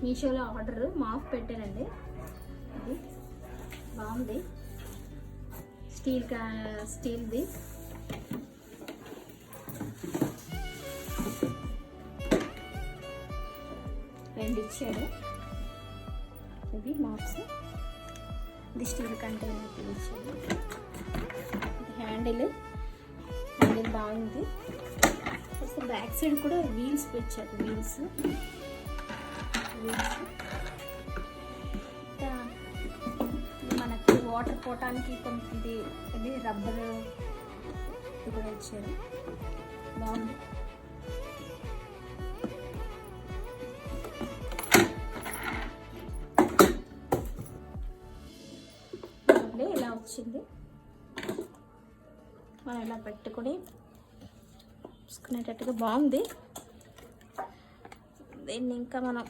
మీషోలో ఆర్డర్ మాఫ్ పెట్టానండి. ఇది బాగుంది, స్టీల్ది. రెండు ఇచ్చాడు. ఇది మాప్స్, ఇది స్టీల్ కంటైనర్ ఇచ్చాడు. హ్యాండిల్ బాగుంది. బ్యాక్ సైడ్ కూడా వీల్స్ ఇచ్చారు. వీల్స్ మనకి వాటర్ పోవటానికి కొంచెం ఇది రబ్బర్ ఇది కూడా ఇచ్చారు. బాగుంది. ఇలా వచ్చింది. మనం ఇలా పెట్టుకొని చూసుకునేటట్టుగా బాగుంది. దీన్ని ఇంకా మనం